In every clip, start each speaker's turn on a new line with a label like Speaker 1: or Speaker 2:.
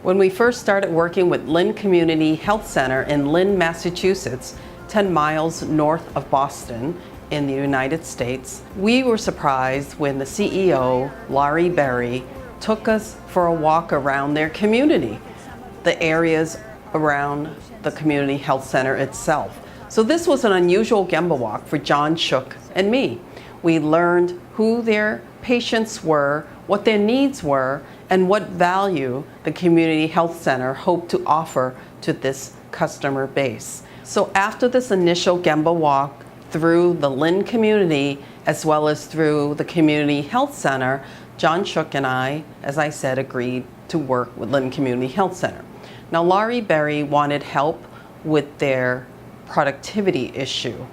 Speaker 1: When we first started working with Lynn Community Health Center in Lynn, Massachusetts, 10 miles north of Boston in the United States, we were surprised when the CEO, Laurie Berry, took us for a walk around their community, the areas around the community health center itself. So this was an unusual Gemba walk for John Shook and me. We learned who their patients were, what their needs were, and what value the community health center hoped to offer to this customer base. So after this initial Gemba walk through the Lynn community, as well as through the community health center, John Shook and I, as I said, agreed to work with Lynn Community Health Center. Now, Laurie Berry wanted help with their productivity issue,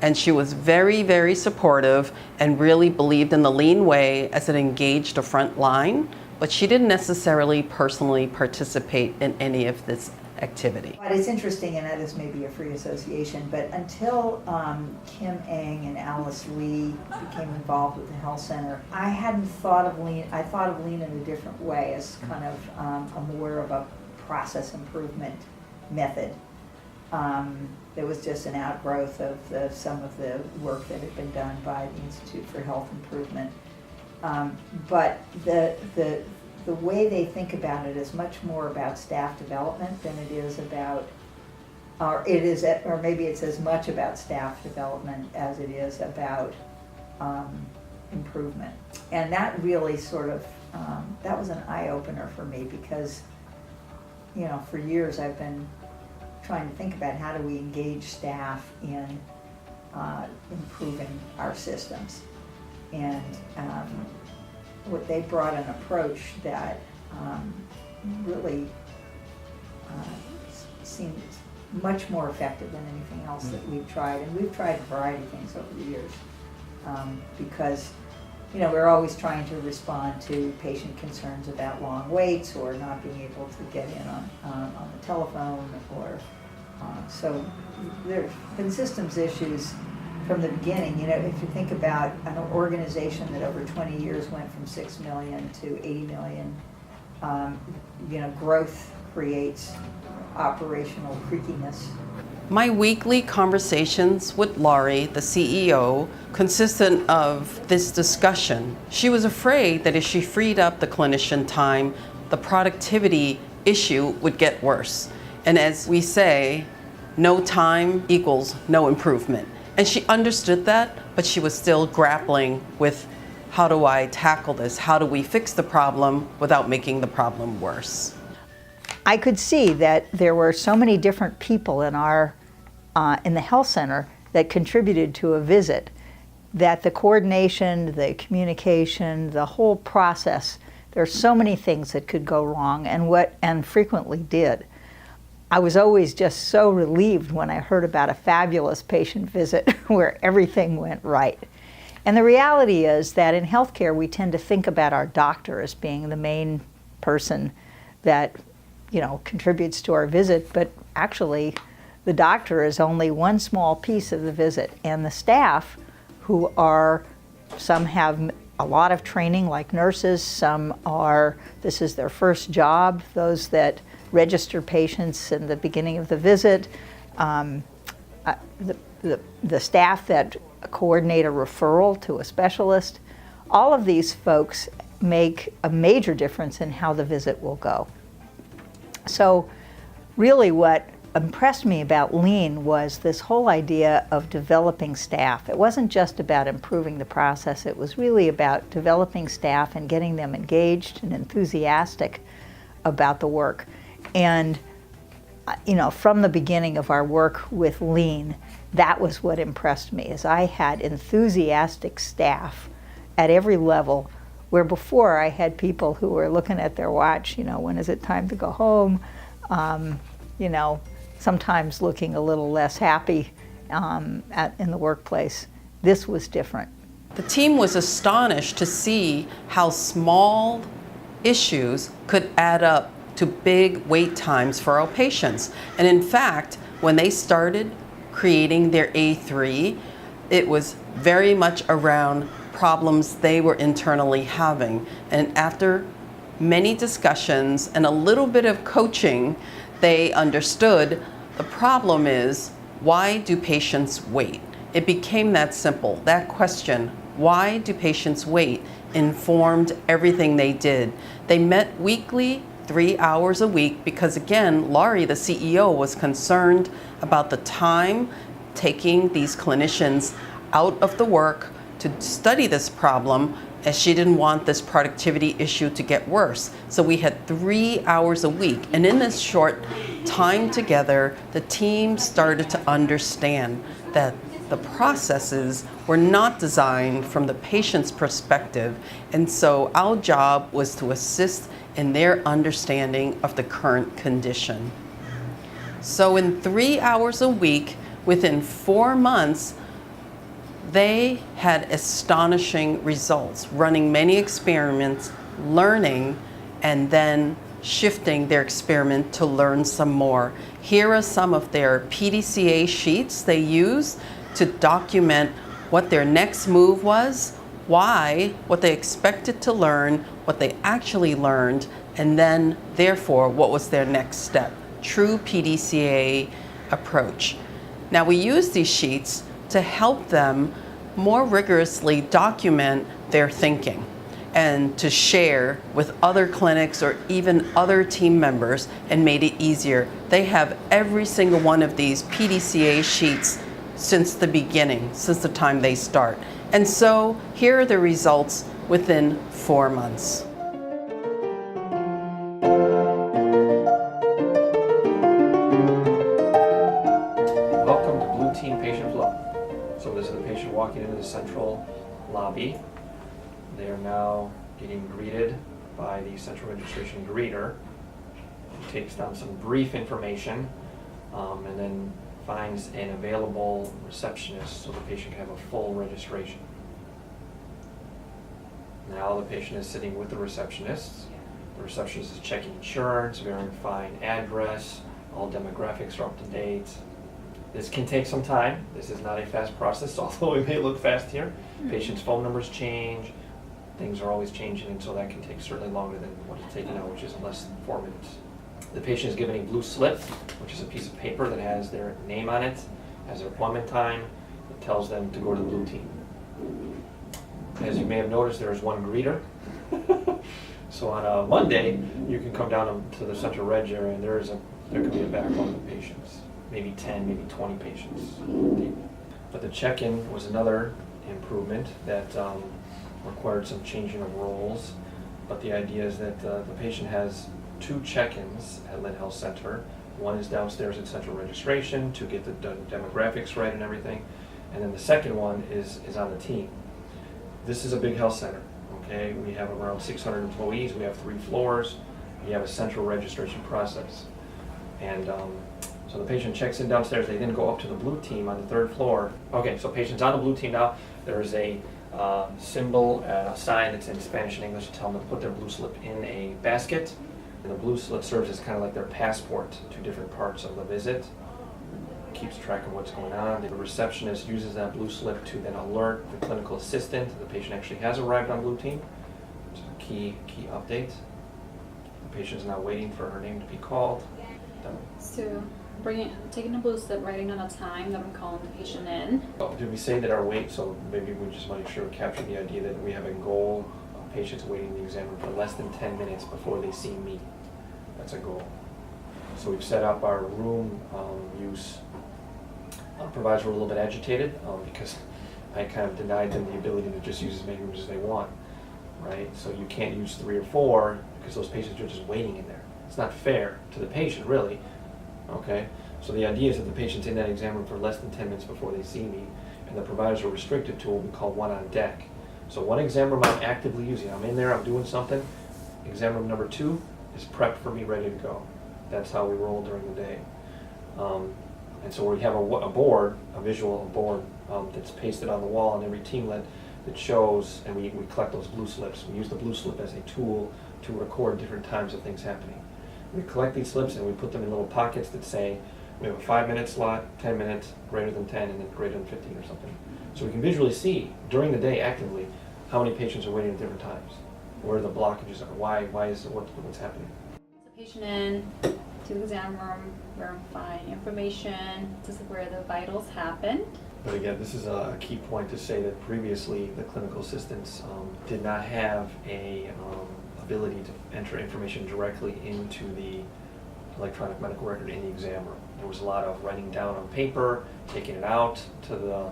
Speaker 1: and she was very, very supportive and really believed in the lean way as it engaged the front line, but she didn't necessarily personally participate in any of this activity.
Speaker 2: But it's interesting, and that is maybe a free association, but until Kim Eng and Alice Lee became involved with the health center, I hadn't thought of lean. I thought of lean in a different way, as kind of a more of a process improvement method. There was just an outgrowth of some of the work that had been done by the Institute for Health Improvement. But the way they think about it is much more about staff development than it is about, or maybe it's as much about staff development as it is about improvement. And that really sort of, that was an eye-opener for me, because, you know, for years I've been trying to think about how do we engage staff in improving our systems. And what they brought an approach that really seemed much more effective than anything else that we've tried. And we've tried a variety of things over the years, because, you know, we're always trying to respond to patient concerns about long waits or not being able to get in on the telephone, or so there's been systems issues from the beginning. You know, if you think about an organization that over 20 years went from 6 million to 80 million, you know, growth creates operational creakiness.
Speaker 1: My weekly conversations with Laurie, the CEO, consisted of this discussion. She was afraid that if she freed up the clinician time, the productivity issue would get worse. And as we say, no time equals no improvement. And she understood that, but she was still grappling with, how do I tackle this? How do we fix the problem without making the problem worse?
Speaker 3: I could see that there were so many different people in the health center that contributed to a visit, that the coordination, the communication, the whole process, there are so many things that could go wrong, and frequently did. I was always just so relieved when I heard about a fabulous patient visit where everything went right. And the reality is that in healthcare, we tend to think about our doctor as being the main person that, you know, contributes to our visit, but actually the doctor is only one small piece of the visit, and the staff, who are, some have a lot of training like nurses, some are, this is their first job, those that register patients in the beginning of the visit, the staff that coordinate a referral to a specialist, all of these folks make a major difference in how the visit will go. So really what impressed me about Lean was this whole idea of developing staff. It wasn't just about improving the process, it was really about developing staff and getting them engaged and enthusiastic about the work. And, you know, from the beginning of our work with Lean, that was what impressed me, is I had enthusiastic staff at every level, where before I had people who were looking at their watch, you know, when is it time to go home, you know, sometimes looking a little less happy in the workplace. This was different.
Speaker 1: The team was astonished to see how small issues could add up to big wait times for our patients. And in fact, when they started creating their A3, it was very much around problems they were internally having. And after many discussions and a little bit of coaching, they understood the problem is, why do patients wait? It became that simple. That question, why do patients wait, informed everything they did. They met weekly, 3 hours a week, because again, Laurie, the CEO, was concerned about the time taking these clinicians out of the work to study this problem, as she didn't want this productivity issue to get worse. So we had 3 hours a week. And in this short time together, the team started to understand that the processes were not designed from the patient's perspective. And so our job was to assist in their understanding of the current condition. So in 3 hours a week, within 4 months, they had astonishing results, running many experiments, learning, and then shifting their experiment to learn some more. Here are some of their PDCA sheets they used to document what their next move was, why, what they expected to learn, what they actually learned, and then, therefore, what was their next step. True PDCA approach. Now, we use these sheets to help them more rigorously document their thinking and to share with other clinics or even other team members, and made it easier. They have every single one of these PDCA sheets since the beginning, since the time they start. And so here are the results within 4 months.
Speaker 4: Welcome to Blue Team Patient Flow. So this is the patient walking into the central lobby. They are now getting greeted by the central registration greeter, who takes down some brief information and then finds an available receptionist so the patient can have a full registration. Now the patient is sitting with the receptionist. The receptionist is checking insurance, verifying address, all demographics are up to date. This can take some time. This is not a fast process, although it may look fast here. Patient's phone numbers change. Things are always changing, and so that can take certainly longer than what it's taking now, which is less than 4 minutes. The patient is given a blue slip, which is a piece of paper that has their name on it, has their appointment time. It tells them to go to the blue team. As you may have noticed, there is one greeter. So on a Monday, you can come down to the central reg area, and there could be a backlog of patients. Maybe 10, maybe 20 patients. But the check-in was another improvement that required some changing of roles. But the idea is that the patient has 2 check-ins at Lynn Health Center. One is downstairs at central registration to get the demographics right and everything. And then the second one is on the team. This is a big health center, okay? We have around 600 employees. We have 3 floors. We have a central registration process. And so the patient checks in downstairs. They then go up to the blue team on the 3rd floor. Okay, so patient's on the blue team now. There is a symbol, a sign that's in Spanish and English to tell them to put their blue slip in a basket. And the blue slip serves as kind of like their passport to different parts of the visit. Keeps track of what's going on. The receptionist uses that blue slip to then alert the clinical assistant that the patient actually has arrived on blue team. Which is a key update. The patient is now waiting for her name to be called.
Speaker 5: So, taking a blue slip, writing down a time that I'm calling the patient in.
Speaker 4: Oh, did we say that our wait? So maybe we just want to make sure we capture the idea that we have a goal of patients waiting the examiner for less than 10 minutes before they see me. That's a goal. So we've set up our room use. Providers were a little bit agitated because I kind of denied them the ability to just use as many rooms as they want, right? So you can't use 3 or 4 because those patients are just waiting in there. It's not fair to the patient, really. Okay, so the idea is that the patient's in that exam room for less than 10 minutes before they see me, and the providers are restricted to what we call 1 on deck. So one exam room I'm actively using. I'm in there, I'm doing something. Exam room number 2 is prepped for me, ready to go. That's how we roll during the day. And so we have a board, a visual board that's pasted on the wall on every teamlet that shows, and we collect those blue slips. We use the blue slip as a tool to record different times of things happening. We collect these slips and we put them in little pockets that say we have a 5-minute slot, 10 minutes, greater than 10, and then greater than 15 or something. So we can visually see during the day actively how many patients are waiting at different times. where the blockages are, why is it, what's happening?
Speaker 5: The patient in to the exam room, verifying information. This is where the vitals happen.
Speaker 4: But again, this is a key point to say that previously the clinical assistants did not have a ability to enter information directly into the electronic medical record in the exam room. There was a lot of writing down on paper, taking it out to the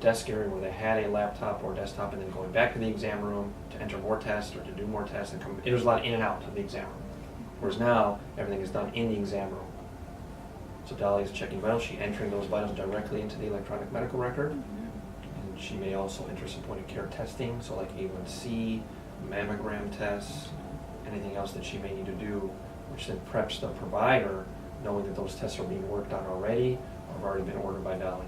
Speaker 4: desk area where they had a laptop or desktop, and then going back to the exam room to enter more tests or to do more tests and come. It was a lot in and out of the exam room. Whereas now everything is done in the exam room. So Dolly is checking vitals, she's entering those vitals directly into the electronic medical record. And she may also enter some point of care testing, so like A1C, mammogram tests, anything else that she may need to do, which then preps the provider, knowing that those tests are being worked on already or have already been ordered by Dolly.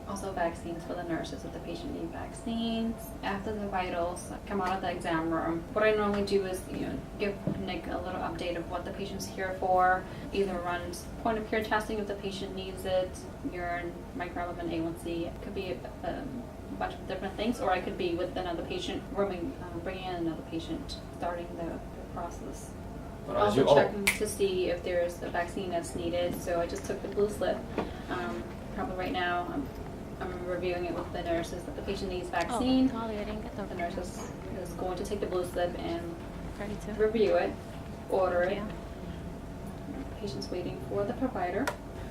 Speaker 5: Also vaccines for the nurses if the patient needs vaccines. After the vitals come out of the exam room, what I normally do is give Nick a little update of what the patient's here for. Either run point of care testing if the patient needs it, urine, microalbumin, A1C. It could be a bunch of different things, or I could be with another patient, bringing in another patient, starting the process.
Speaker 4: But
Speaker 5: Also checking to see if there's a vaccine that's needed. So I just took the blue slip. Probably right now I'm reviewing it with the nurses that the patient needs vaccine.
Speaker 6: Oh, Holly, I didn't get
Speaker 5: The nurse is going to take the blue slip and
Speaker 6: ready to.
Speaker 5: review it, order it.
Speaker 6: Yeah.
Speaker 5: The patient's waiting for the provider.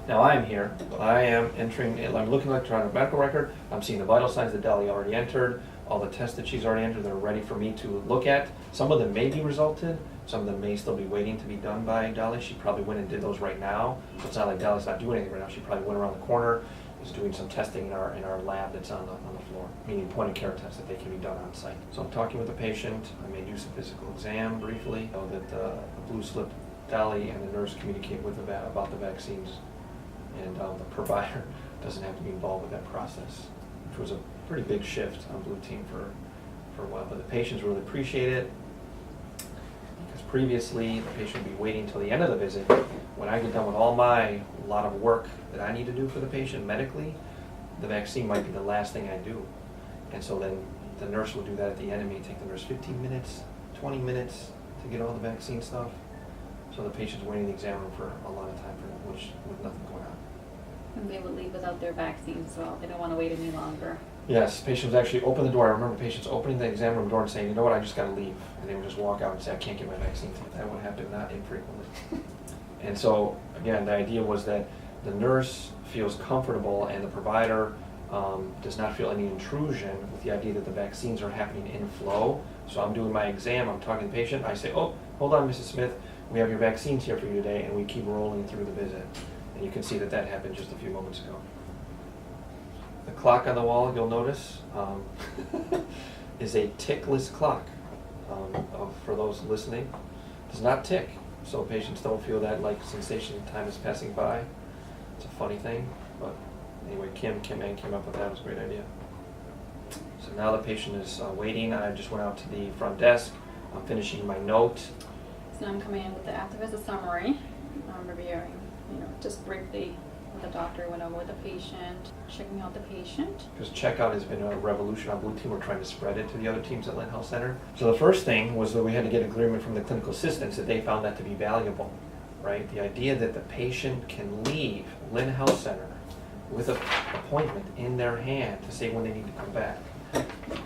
Speaker 4: Now I'm here, I am entering, I'm looking at the electronic medical record, I'm seeing the vital signs that Dolly already entered, all the tests that she's already entered that are ready for me to look at. Some of them may be resulted, some of them may still be waiting to be done by Dolly. She probably went and did those right now. So it's not like Dolly's not doing anything right now. She probably went around the corner, is doing some testing in our lab that's on the floor, meaning point of care tests that they can be done on site. So I'm talking with the patient, I may do some physical exam briefly, so that the blue slip, Dolly and the nurse communicate with about the vaccines, and the provider doesn't have to be involved with that process, which was a pretty big shift on Blue Team for a while. But the patients really appreciate it, because previously the patient would be waiting until the end of the visit. When I get done with all my lot of work that I need to do for the patient medically, the vaccine might be the last thing I do. And so then the nurse will do that at the end. It may take the nurse 15 minutes, 20 minutes to get all the vaccine stuff. So the patient's waiting in the exam room for a lot of time with nothing going on.
Speaker 5: And they would leave without their vaccines, so they don't want to wait any longer.
Speaker 4: Yes, patients actually open the door. I remember patients opening the exam room door and saying, you know what, I just got to leave. And they would just walk out and say, I can't get my vaccine. That would happen not infrequently. And so, again, the idea was that the nurse feels comfortable and the provider does not feel any intrusion with the idea that the vaccines are happening in flow. So I'm doing my exam, I'm talking to the patient, I say, oh, hold on, Mrs. Smith, we have your vaccines here for you today, and we keep rolling through the visit. And you can see that that happened just a few moments ago. The clock on the wall, you'll notice, is a tickless clock. For those listening, it does not tick, so patients don't feel that like sensation time is passing by. It's a funny thing, but anyway, Kim Ang came up with that. It was a great idea. So now the patient is waiting. I just went out to the front desk. I'm finishing my note.
Speaker 5: So now I'm coming in with the after visit summary. I'm reviewing, just briefly what the doctor went over with the patient, checking out the patient.
Speaker 4: Because checkout has been a revolution on Blue Team. We're trying to spread it to the other teams at Lynn Health Center. So the first thing was that we had to get agreement from the clinical assistants that they found that to be valuable, right? The idea that the patient can leave Lynn Health Center with an appointment in their hand to say when they need to come back.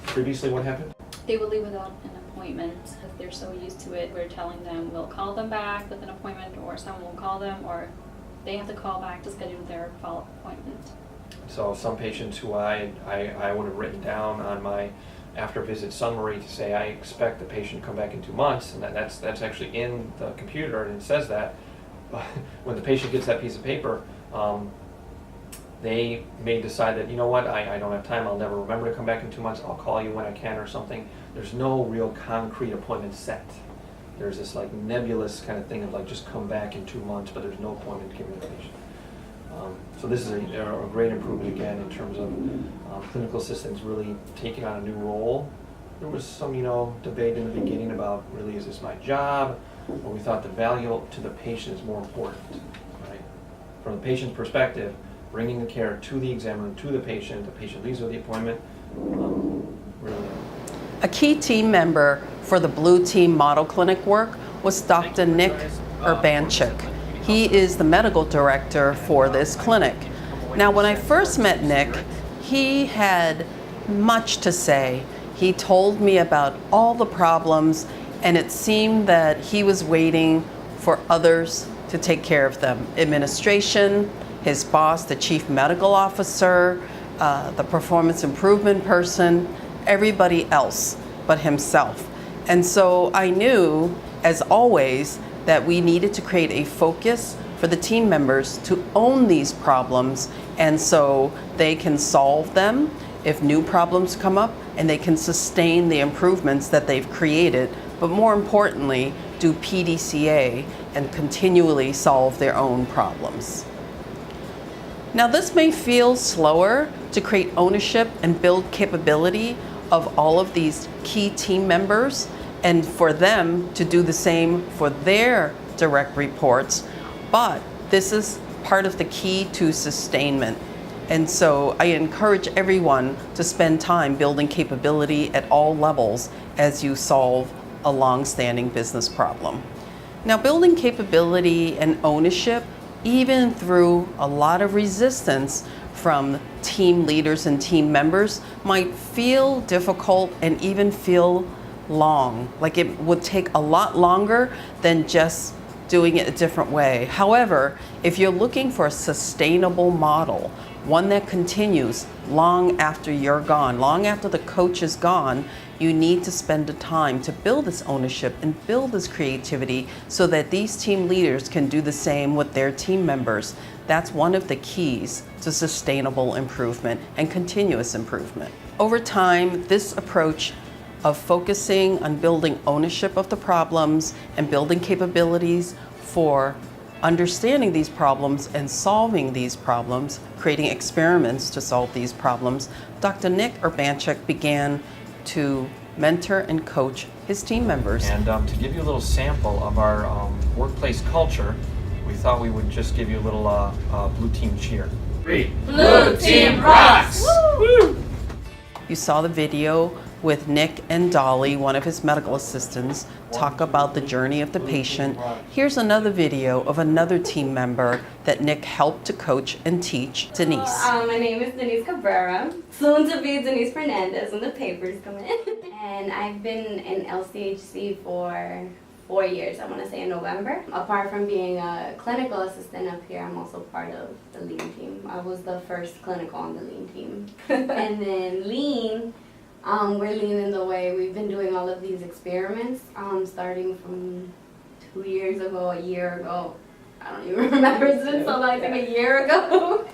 Speaker 4: Previously, what happened?
Speaker 5: They would leave without an appointment. If they're so used to it, we're telling them we'll call them back with an appointment, or someone will call them, or they have to call back to schedule their follow-up appointment.
Speaker 4: So some patients who I would have written down on my after visit summary to say I expect the patient to come back in 2 months, and that's actually in the computer and it says that. But when the patient gets that piece of paper, they may decide that, you know what, I don't have time, I'll never remember to come back in 2 months, I'll call you when I can or something. There's no real concrete appointment set. There's this like nebulous kind of thing of like just come back in 2 months, but there's no appointment given to the patient. So this is a great improvement again in terms of clinical assistants really taking on a new role. There was some debate in the beginning about really is this my job, or we thought the value to the patient is more important, right? From the patient's perspective, bringing the care to the exam room, to the patient leaves with the appointment, really.
Speaker 1: A key team member for the Blue Team Model Clinic work was Dr. Nick Urbanchik. He is the medical director for this clinic. Now, when I first met Nick, he had much to say. He told me about all the problems, and it seemed that he was waiting for others to take care of them. Administration, his boss, the chief medical officer, the performance improvement person, everybody else but himself. And so I knew, as always, that we needed to create a focus for the team members to own these problems, and so they can solve them if new problems come up, and they can sustain the improvements that they've created, but more importantly, do PDCA and continually solve their own problems. Now, this may feel slower to create ownership and build capability of all of these key team members, and for them to do the same for their direct reports, but this is part of the key to sustainment. And so I encourage everyone to spend time building capability at all levels as you solve a long-standing business problem. Now, building capability and ownership, even through a lot of resistance from team leaders and team members, might feel difficult and even feel long, like it would take a lot longer than just doing it a different way. However, if you're looking for a sustainable model, one that continues long after you're gone, long after the coach is gone, you need to spend the time to build this ownership and build this creativity so that these team leaders can do the same with their team members. That's one of the keys to sustainable improvement and continuous improvement. Over time, this approach of focusing on building ownership of the problems and building capabilities for understanding these problems and solving these problems, creating experiments to solve these problems, Dr. Nick Urbanchik began to mentor and coach his team members.
Speaker 4: And to give you a little sample of our workplace culture, we thought we would just give you a little blue team cheer.
Speaker 6: Blue Team rocks! Woo!
Speaker 1: You saw the video with Nick and Dolly, one of his medical assistants, talk about the journey of the patient. Here's another video of another team member that Nick helped to coach and teach, Denise.
Speaker 7: My name is Denise Cabrera, soon to be Denise Fernandez when the papers come in. And I've been in LCHC for 4 years, I want to say in November. Apart from being a clinical assistant up here, I'm also part of the lean team. I was the first clinical on the lean team. And then lean, we're lean in the way we've been doing all of these experiments, starting from 2 years ago, a year ago. I don't even remember, it's been so long, I think a year ago.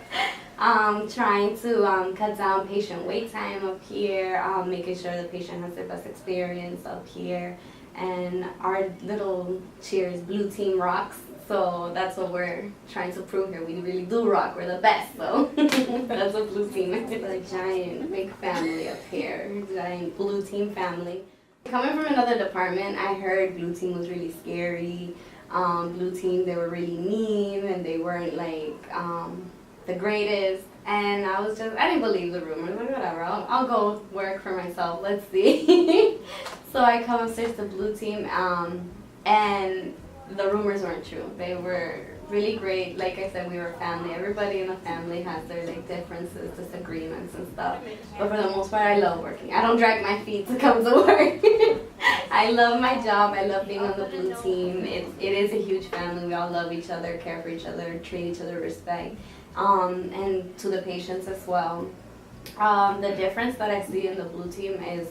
Speaker 7: Trying to cut down patient wait time up here, making sure the patient has their best experience up here. And our little cheer is Blue Team rocks. So that's what we're trying to prove here. We really do rock. We're the best, so that's a Blue Team. It's a giant, big family up here. Giant Blue Team family. Coming from another department, I heard Blue Team was really scary. Blue Team, they were really mean, and they weren't like the greatest. And I didn't believe the rumors. Like, whatever, I'll go work for myself. Let's see. So I come upstairs to Blue Team, and the rumors weren't true. They were really great. Like I said, we were family. Everybody in the family has their like differences, disagreements and stuff. But for the most part, I love working. I don't drag my feet to come to work. I love my job. I love being on the Blue Team. It is a huge family. We all love each other, care for each other, treat each other with respect, and to the patients as well. The difference that I see in the Blue Team is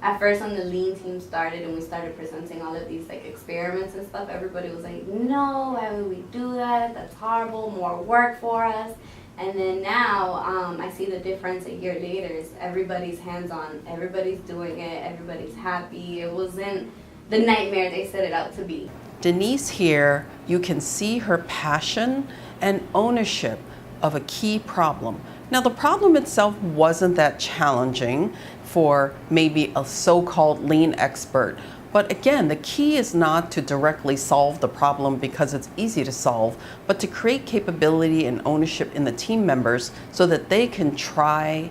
Speaker 7: at first when the lean team started and we started presenting all of these like experiments and stuff, everybody was like, no, why would we do that? That's horrible, more work for us. And then now I see the difference a year later. Everybody's hands-on, everybody's doing it, everybody's happy. It wasn't the nightmare they set it out to be.
Speaker 1: Denise here, you can see her passion and ownership of a key problem. Now, the problem itself wasn't that challenging for maybe a so-called lean expert. But again, the key is not to directly solve the problem because it's easy to solve, but to create capability and ownership in the team members so that they can try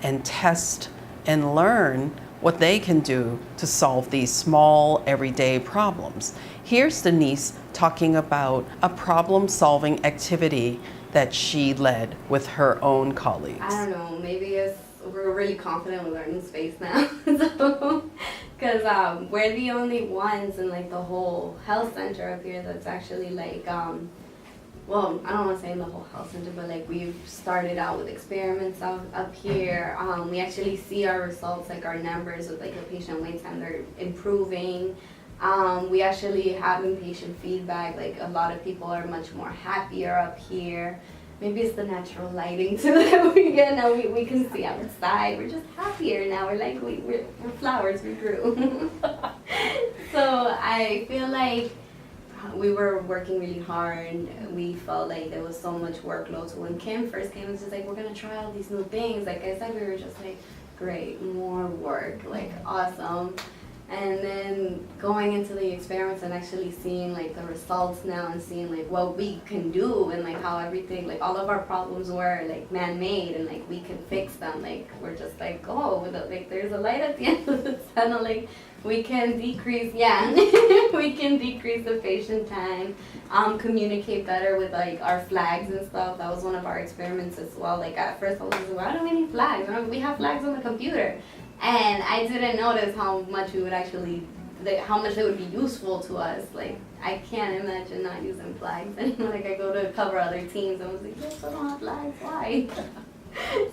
Speaker 1: and test and learn what they can do to solve these small, everyday problems. Here's Denise talking about a problem-solving activity that she led with her own colleagues.
Speaker 7: I don't know, maybe we're really confident with our new space now. So, because we're the only ones in like the whole health center up here that's actually like, well, I don't want to say in the whole health center, but like we've started out with experiments up here. We actually see our results, like our numbers with like the patient wait time, they're improving. We actually have inpatient feedback, like a lot of people are much more happier up here. Maybe it's the natural lighting too that we get now. We can see outside. We're just happier now. We're like we're flowers. We grew. So I feel like we were working really hard. We felt like there was so much workload. So when Kim first came, it was just like, we're gonna try all these new things. Like I said, we were just like, great, more work, like awesome. And then going into the experiments and actually seeing like the results now and seeing like what we can do and like how everything, like all of our problems were like man-made and like we can fix them. Like we're just like, oh, like there's a light at the end of the tunnel. Like we can decrease, we can decrease the patient time, communicate better with like our flags and stuff. That was one of our experiments as well. Like at first I was like, why do we need flags? We have flags on the computer. And I didn't notice how much we would actually, how much they would be useful to us. Like, I can't imagine not using flags anymore. Like, I go to cover other teams and I was like, yes, I don't have flags, why?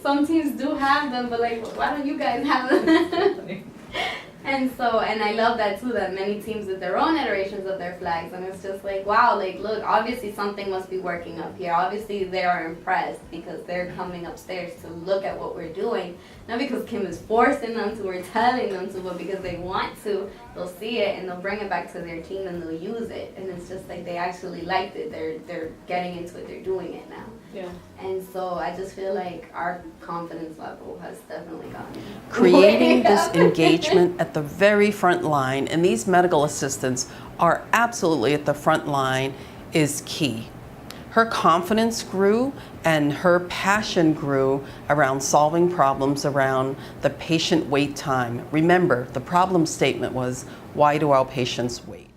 Speaker 7: Some teams do have them, but like, why don't you guys have them? And so, and I love that too, that many teams did their own iterations of their flags, and it's just like, wow, like, look, obviously something must be working up here. Obviously they are impressed because they're coming upstairs to look at what we're doing. Not because Kim is forcing them to or telling them to, but because they want to. They'll see it and they'll bring it back to their team and they'll use it. And it's just like they actually liked it. They're getting into it. They're doing it now.
Speaker 1: Yeah.
Speaker 7: And so I just feel like our confidence level has definitely gone
Speaker 1: Creating
Speaker 7: way
Speaker 1: this
Speaker 7: up.
Speaker 1: engagement at the very front line, and these medical assistants are absolutely at the front line, is key. Her confidence grew and her passion grew around solving problems around the patient wait time. Remember, the problem statement was, why do our patients wait?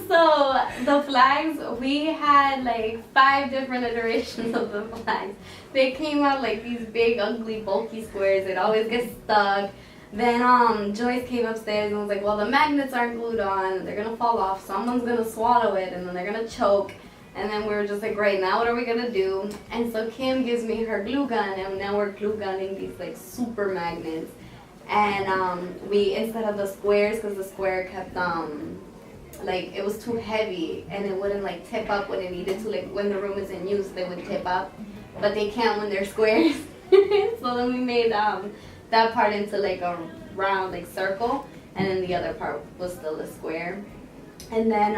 Speaker 7: So the flags, we had like 5 different iterations of the flags. They came out like these big, ugly, bulky squares. It always gets stuck. Then Joyce came upstairs and was like, well, the magnets aren't glued on. They're going to fall off. Someone's going to swallow it and then they're going to choke. And then we were just like, great, now what are we going to do? And so Kim gives me her glue gun, and now we're glue gunning these like super magnets. And we, instead of the squares, because the square kept, like it was too heavy and it wouldn't like tip up when it needed to. Like when the room is in use, they would tip up, but they can't when they're squares. So then we made that part into like a round like circle, and then the other part was still a square. And then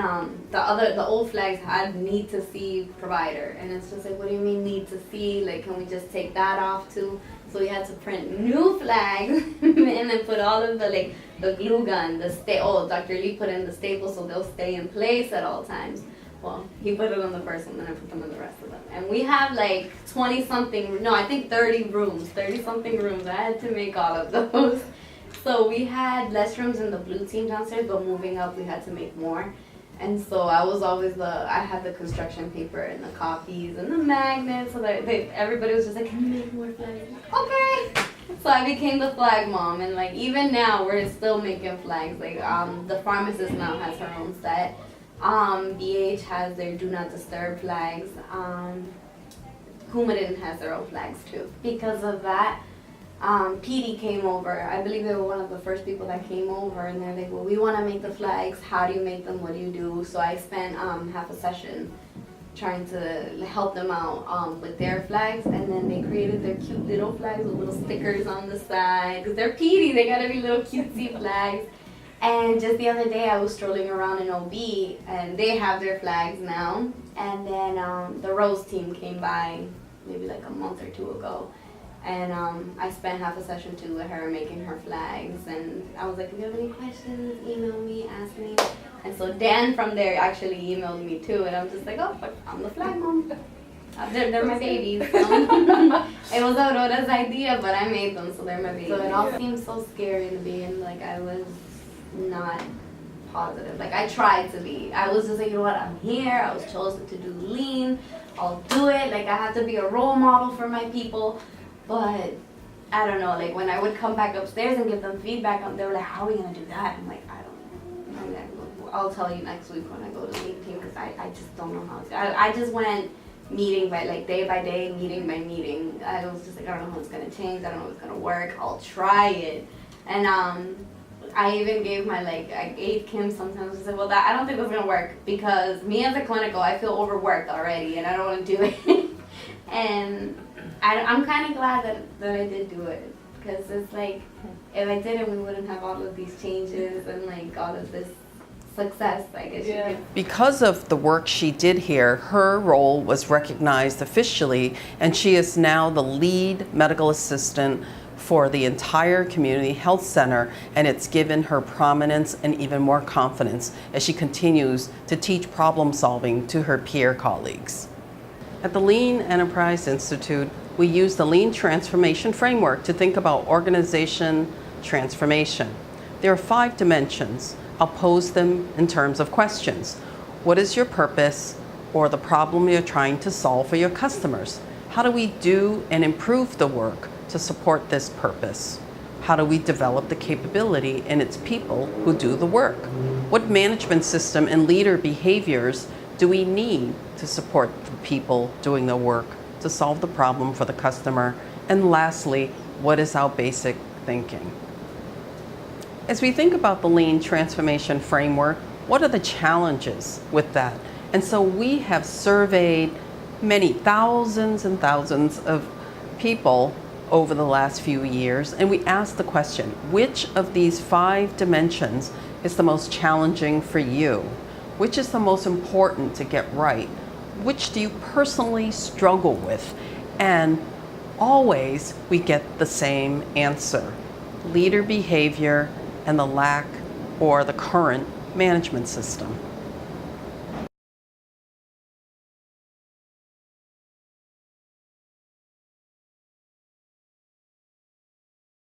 Speaker 7: the old flags had need to see provider, and it's just like, what do you mean need to see? Like, can we just take that off too? So we had to print new flags and then put all of the like the glue gun, Dr. Lee put in the staples so they'll stay in place at all times. Well, he put it on the first one, then I put them on the rest of them. And we have like 20-something, no, I think 30 rooms, 30-something rooms. I had to make all of those. So we had less rooms in the blue team downstairs, but moving up we had to make more. And so I was always I had the construction paper and the copies and the magnets, so that everybody was just like, can you make more flags? Okay. So I became the flag mom, and like even now we're still making flags. Like the pharmacist now has her own set. BH has their do not disturb flags. Coumadin has their own flags too. Because of that, PD came over. I believe they were one of the first people that came over, and they're like, well, we want to make the flags. How do you make them? What do you do? So I spent half a session trying to help them out with their flags, and then they created their cute little flags with little stickers on the side, because they're PD, they gotta be little cutesy flags. And just the other day I was strolling around in OB, and they have their flags now. And then the Rose team came by maybe like a month or 2 ago, and I spent half a session too with her making her flags. And I was like, if you have any questions, email me, ask me. And so Dan from there actually emailed me too, and I'm just like, oh, I'm the flag mom. They're my babies. So. It was Aurora's idea, but I made them, so they're my babies. So it all seemed so scary in the beginning. Like I was not positive. Like I tried to be. I was just like, you know what? I'm here. I was chosen to do lean. I'll do it. Like I have to be a role model for my people. But I don't know. Like when I would come back upstairs and give them feedback, they were like, "How are we gonna do that?" I'm like, "I don't know. I'll tell you next week when I go to the lean team because I just don't know how to." I just went meeting by like day by day, meeting by meeting. I was just like, I don't know how it's gonna change. I don't know what's gonna work. I'll try it. And I even gave I gave Kim sometimes. I said, well, I don't think that's gonna work because me as a clinical, I feel overworked already, and I don't want to do it. And I'm kind of glad that I did do it because it's like if I didn't, we wouldn't have all of these changes and like all of this success, I guess you could.
Speaker 1: Because of the work she did here, her role was recognized officially, and she is now the lead medical assistant for the entire community health center, and it's given her prominence and even more confidence as she continues to teach problem solving to her peer colleagues. At the Lean Enterprise Institute, we use the Lean Transformation Framework to think about organization transformation. There are 5 dimensions. I'll pose them in terms of questions. What is your purpose or the problem you're trying to solve for your customers? How do we do and improve the work to support this purpose? How do we develop the capability in its people who do the work? What management system and leader behaviors do we need to support the people doing the work to solve the problem for the customer? And lastly, what is our basic thinking? As we think about the Lean Transformation Framework, what are the challenges with that? And so we have surveyed many thousands and thousands of people over the last few years, and we asked the question, which of these 5 dimensions is the most challenging for you? Which is the most important to get right? Which do you personally struggle with? And always we get the same answer: leader behavior and the lack or the current management system.